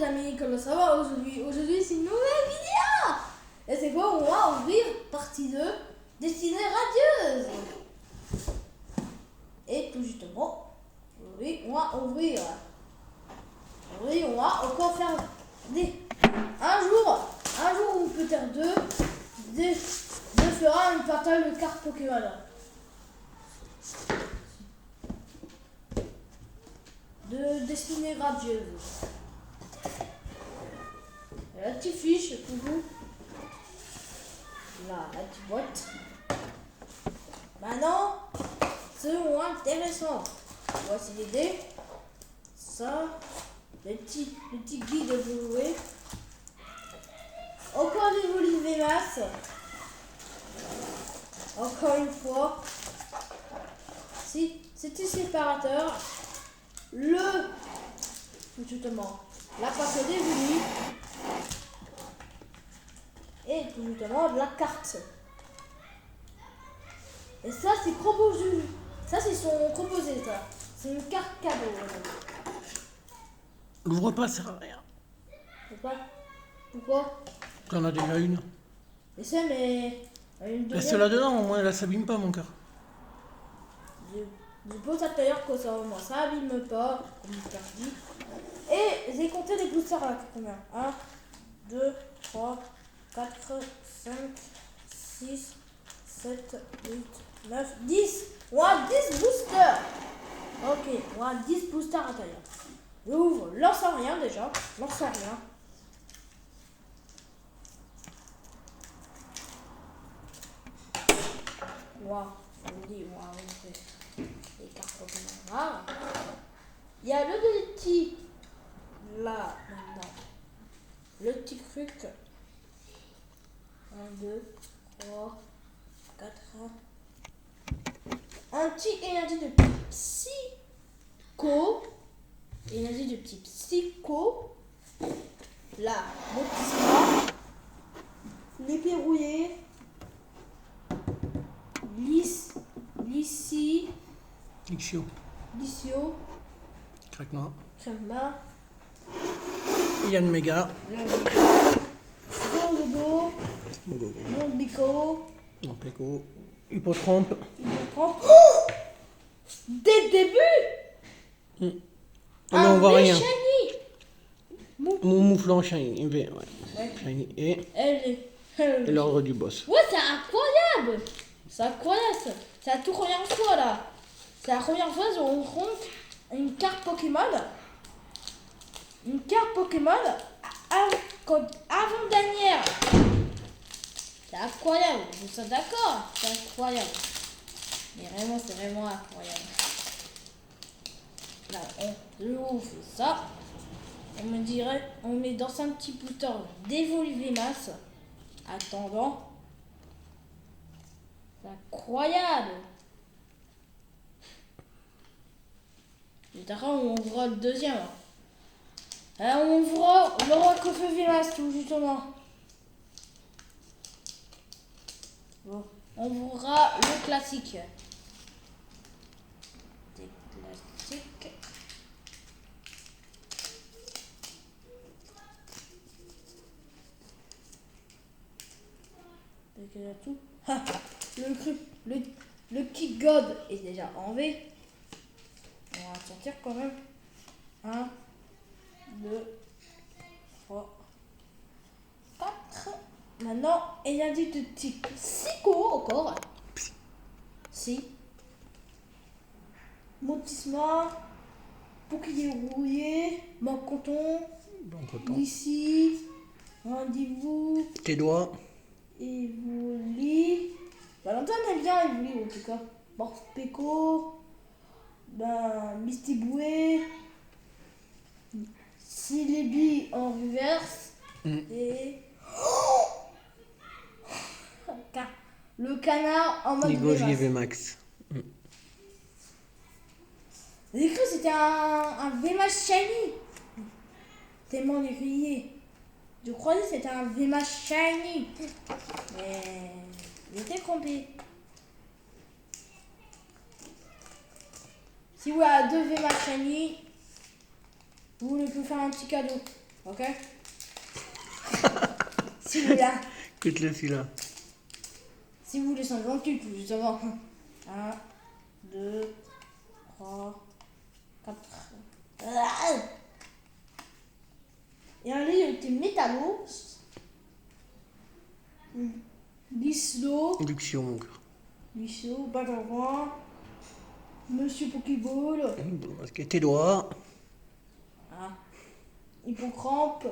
les amis, comment ça va aujourd'hui? Aujourd'hui c'est une nouvelle vidéo. Et c'est quoi? On va ouvrir partie 2 Destinée radieuse. Et tout justement, aujourd'hui on va ouvrir. Aujourd'hui on va encore faire un jour ou peut-être deux fera une partage de cartes Pokémon. De Destinée radieuse. La petite fiche pour vous. Là, la petite boîte. Maintenant, c'est moins intéressant. Voici les dés. Ça, le petit guide de jouer. Encore des volets masses. Encore une fois. Si, c'était séparateur. Justement, la pâte dévolue. Et tout justement de la carte. Et ça c'est proposé. Ça c'est son composé ça. C'est une carte cadeau. L'ouvre pas, ça sert à rien. Pourquoi? T'en as déjà une. Je sais mais une deuxième. Laisse-la dedans, au moins elle s'abîme pas mon cœur. Je pose ça tout à l'heure que ça au moins ça abîme pas, comme je t'ai dit. Et j'ai compté les boosters là, combien? 1, 2, 3, 4, 5, 6, 7, 8, 9, 10. On a 10 boosters. Ok, on a 10 boosters à l'intérieur. J'ouvre, lance rien déjà. Lance rien. Waouh, on me dit, waouh, les cartes Pokémon rares. Il y a le petit là maintenant. Le petit truc. 1, 2, 3, 4. Un petit énergie de psycho. Énergie de type psycho. Là, mon petit spa. L'épée rouillée. Licio. Craquement. Crema. Yann Méga. Gogo. Mon bico. Mon péco. Hippotrompe. Oh, dès le début. Ah non, on voit rien. Shiny. Mouflon shiny. Ouais. Shiny. Et l'ordre du boss. Ouais, c'est incroyable. C'est incroyable ça. C'est la toute première fois là. C'est la première fois qu'on rencontre une carte Pokémon. Une carte Pokémon avant-dernière. C'est incroyable. Vous êtes d'accord? C'est incroyable. Mais vraiment, c'est vraiment incroyable. Là, on ouvre ça. On met dans un petit booster d'évoluer masse. Attendant. C'est incroyable. Et d'accord, on ouvrira le deuxième. Alors, on ouvrira le roi Coffee Vimas, tout justement. Bon, on ouvrira le classique. Des classiques. Il y a tout. Ha, le petit God est déjà enlevé. On va sortir quand même. 1, 2, 3, 4. Maintenant, il y a dit de type psycho encore. Si. Motisma. Bouclier rouillé. Mancoton. Ici. Rendez-vous. Tes doigts. Evoli. Valentin aime bien Evoli en tout cas. Morpeko. Misty Boué. Silebi en reverse. Et. Le canard en mode Nigogli VMAX. J'ai cru que c'était un VMAX shiny. Tellement les grillé. Je croyais que c'était un VMAX shiny. Mais j'étais trompé. Si vous avez 2 VMAX shiny, vous voulez plus faire un petit cadeau. Ok. Si vous voulez, Quitte-le celui-là. si vous voulez 58, justement. 1, 2, 3, 4. Et un livre qui est métallo. Lislo. Induction, mon cœur. Lislo, Bagaroin. Monsieur Pokéball. Parce que tes doigts. Ah. Hippocrampe.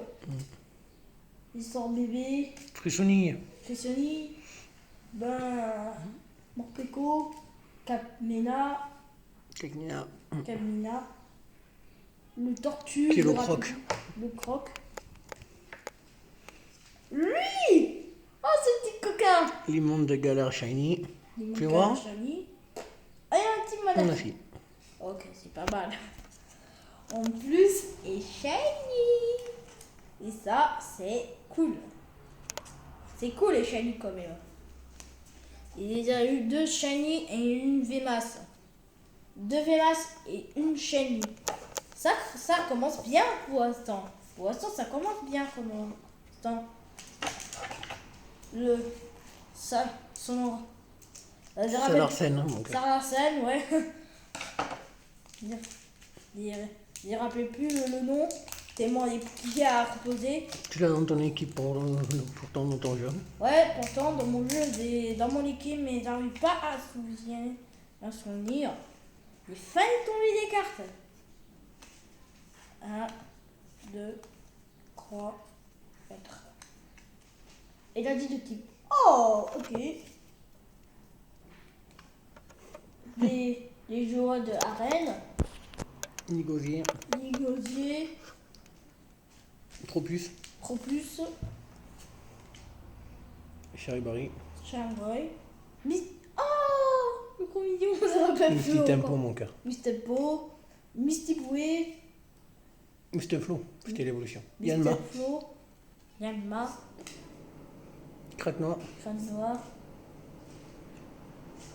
Histoire bébé. Frissonille. Frissoni. Ben. Morpeko. Capmena. Technia. Camina. Le tortue. Kilo le croc. rapide- Le croc. Lui. Oh, ce petit coquin. Limon de galère shiny. Les Fais voir. Shiny. Ah, il y a un petit On madame. a fait. Ok, c'est pas mal. En plus, et shiny. Et ça, c'est cool. C'est cool les shiny quand même. Il y a eu 2 shiny et une VMAX. 2 VMAX et une shiny. Ça commence bien pour l'instant. Pour l'instant, ça commence bien pour l'instant. Son. C'est l'arsène, hein, mon Ça cœur. Arsène, ouais. Il rappelle plus le nom, tellement il est compliqué à reposer. Tu l'as dans ton équipe pourtant dans ton jeu. Ouais, pourtant dans mon jeu, dans mon équipe, mais j'arrive pas à souvenir. Il fallait tomber des cartes. 1, 2, 3, 4. Et il a dit de type. Oh, ok. Les joueurs de arène. Nigosier. Nigosier. Tropus. Propus. Charibari. Charboy. Oh, le gros mignon, ça rappelle plus. Misty Tempo, mon cœur. Mistepo. Mistiboué. Misteflo. C'était l'évolution. Yanma. Misteflo. Yanma. Craque noir. Crâne noir.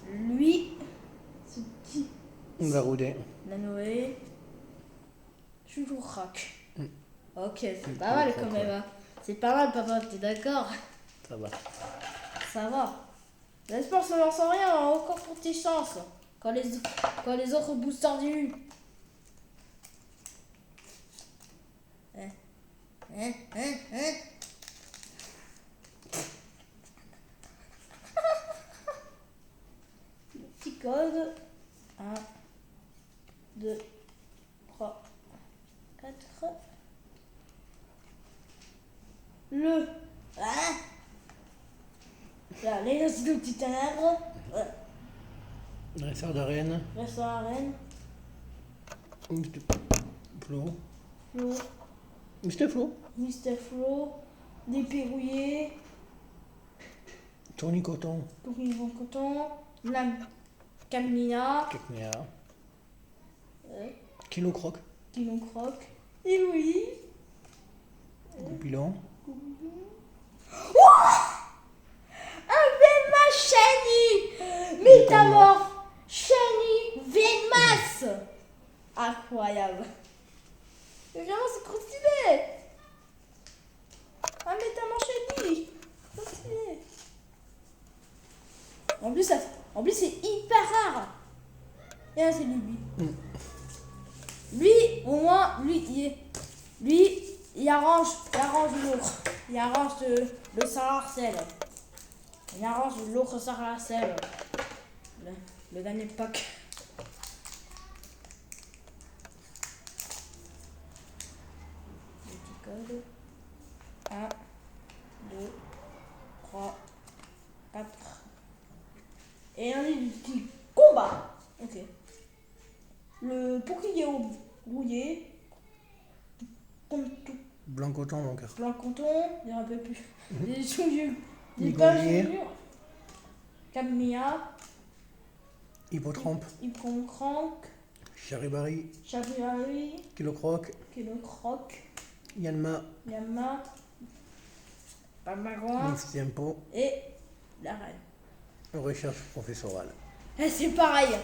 Lui. Ce petit. Garoudet. Nanoé. Chouchou crack. Ok, c'est C'est pas mal trop quand cool. même. Hein. C'est pas mal, papa, t'es d'accord? Ça va. Ça va. L'espoir se lance en rien, hein, encore pour tes chances. Quand les autres boosters du. Le petit code. 1, 2, 3, 4. Le. Ah, là, les de petit ténèbres. Dresseur d'arène. Restaurant arène. Flo. Flo. Misteflo. Mister Flo. Dépérouillé. Tony Coton. Tourisme Coton. Lame. Camina. Technia. Kilo Croc. Kilo Croc. Et oui. Goupilon. Un Velma Shiny. Métamorphe. Shiny Velmas. Incroyable. Évidemment, c'est trop stylé. Un Métamorphe Shiny. Trop stylé. En plus, c'est hyper rare. Et là, c'est lui. Lui, au moins, il arrange l'autre. Il arrange le Sararcel. Il arrange l'autre Sararcel. Le dernier pack. Le petit code. 1, 2, 3, 4. Et un petit combat. Ok. Le bouclier rouillé. Comme tout. Blanc Coton, mon cœur. Blanc coton, il y a un peu plus. Des souliers. Des Nigolier. pages Camilla. Hippotrampe. Hippocrank. Charibari. Chabriari. Kilo Croc. Kilo Croc. Yanma. Yama. Palmagouin. Misty Tempo. Et la reine. Recherche professorale. Et c'est pareil.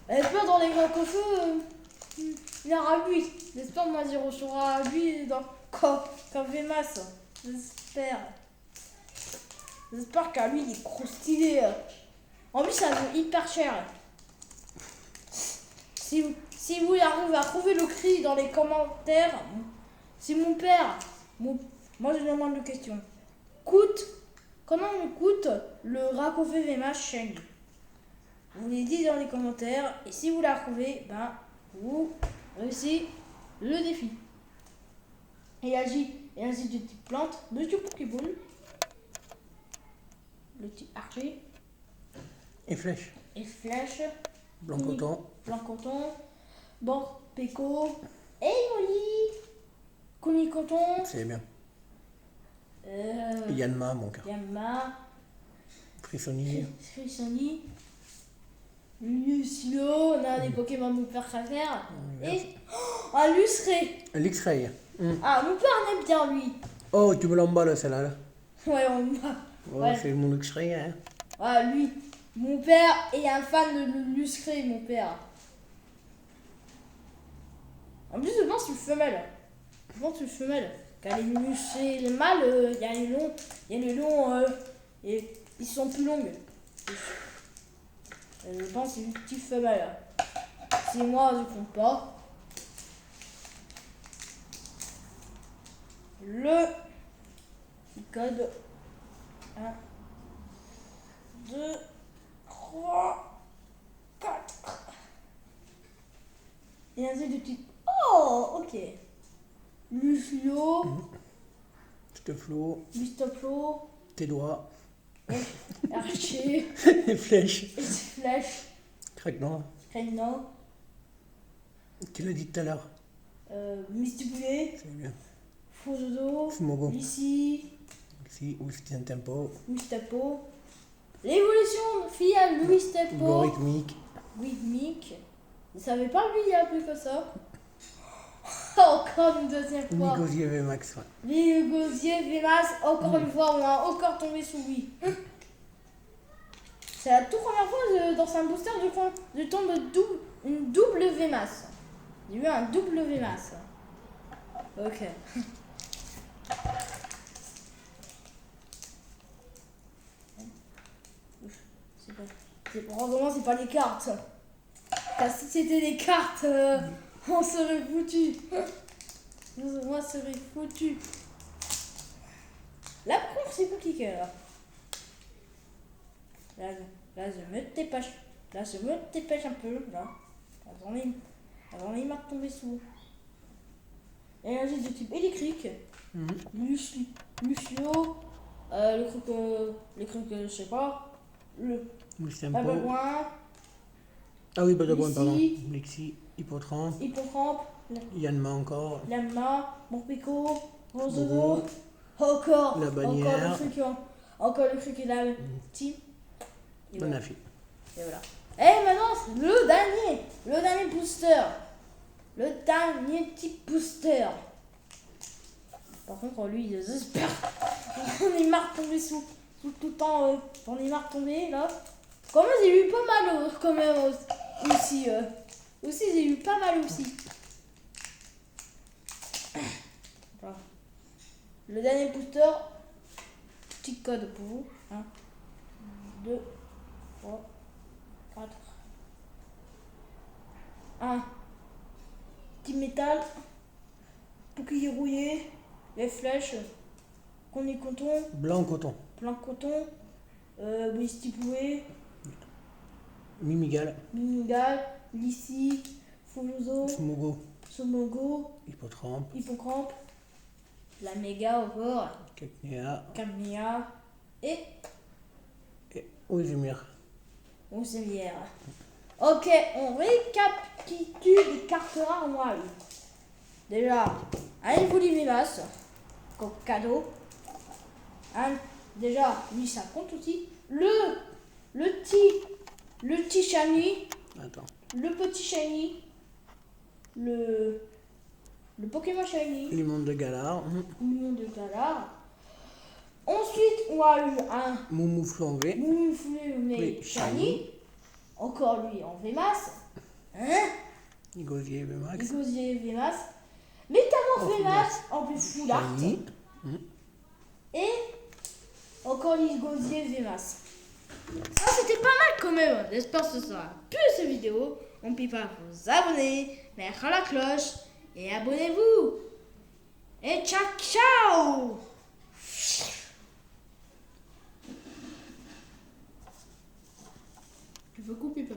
Elle peut dans les grands coffeux. Il aura 8. J'espère moi 0 sera 8 dans quand VMAS. J'espère. J'espère qu'à lui il est trop stylé. En plus ça vaut hyper cher. Si vous arrivez à trouver le cri dans les commentaires, si mon père, moi je demande une question. Comment on coûte le Rakofé VMAS Shiny? Vous les dites dans les commentaires et si vous la trouvez, ben vous réussissez le défi. Et agit de type plante, de type Pokéball, le type archer Et flèche. et flèche, Blanc coton. blanc coton, bord péco, et Oli, Kuni coton, C'est bien. Yanma, mon cœur. Yamma, Frissonnier. Frissoni, Lucio, on a des Pokémon mon père préfère, et un Luceré. L'X-Ray. Ah, mon père aime bien lui. Oh, tu me l'emballes celle-là. Là. Ouais, on va. Oh, Ouais. c'est mon X-Ray. Hein. Ah, lui, mon père est un fan de Luceré, mon père. En plus, je pense que c'est une femelle. Je pense que c'est une femelle. Car les Luceré, les mâles, il y a les longs, et ils sont plus longues. Je pense que c'est une petite femelle. Si moi, je compte pas. Le code 1, 2, 3, 4. Et un Z de type. Oh, ok. Lucio, Steflo, Lustoplo, tes doigts, Archer, les flèches. Flèche, Craquement. Crénon, Tu l'as dit tout à l'heure. Mystiboulet, C'est bien. Fouzozo, Fumogo. Lucie, Ici, où c'est un tempo. Lustapo. L'évolution filiale Lustapo. Logarithmique. Rhythmique. Je savais pas lui il a appelé comme ça. Encore une deuxième fois. Nigosier VMAX. Ouais. Les gosiers VMAS, encore une fois, on a encore tombé sous lui. C'est la toute première fois dans un booster je tombe une double VMAS. J'ai eu un double VMAS. Ok. Heureusement, c'est pas les cartes. Car si c'était les cartes, on serait foutu. Moi, serait foutu. Là, par contre, c'est compliqué. Là, je me dépêche. Là, je me dépêche un peu. Là. Avant, il m'a tombé sous. Énergie de type électrique. Lucio. Les trucs, je sais pas. Le Tempo. Babagouin. Ah oui, Badabouin, pardon. Lexi. Lexi, Hippotrampe. Hippocampe. Yanma encore. Lama. Morpico. Rosodo. Bobo. Encore. La bannière. Encore le truc qui est là. Team. Et voilà. Bonafi. Et voilà. Et maintenant, c'est le dernier booster. Le dernier type booster. Par contre, lui, j'espère. On est marre de tomber sous tout le temps. On est marre de tomber là. Quand même, j'ai eu pas mal quand même aussi. Aussi, j'ai eu pas mal aussi. Voilà. Le dernier booster. Petit code pour vous. 1, 2, 3, 4. 1. Petit métal. Bouclier rouillé. Les flèches. Qu'on est coton. Blanc coton. Plein coton. Mystiboué. Mimigal. Minigal. Lissi. Foulouzo. Fumogo. Somogo. Hippotrampe. Hippocampe. La méga encore. Cacnea. Camia. Et Et Osimir. Onsemière. Ok, on récapitule les cartes rares moi. Déjà, un Volimélas, comme cadeau. Déjà, lui ça compte aussi. Le petit shiny. Attends. Le petit shiny. Le Pokémon shiny. Limon de Galar. Million de dollars. Ensuite, on a eu un Moumou flambé. Mouflé mais Oui, shiny. Encore lui en VMAS. Hein? Gosier VMAX. Gosier VMAX. Métamorph VMAX en plus full art. Fanny. Et encore les Gosier VMAX. Ça c'était pas mal quand même. J'espère que ce sera plus cette vidéo. N'oubliez pas de vous abonner, mettre la cloche et abonnez-vous. Et ciao ciao.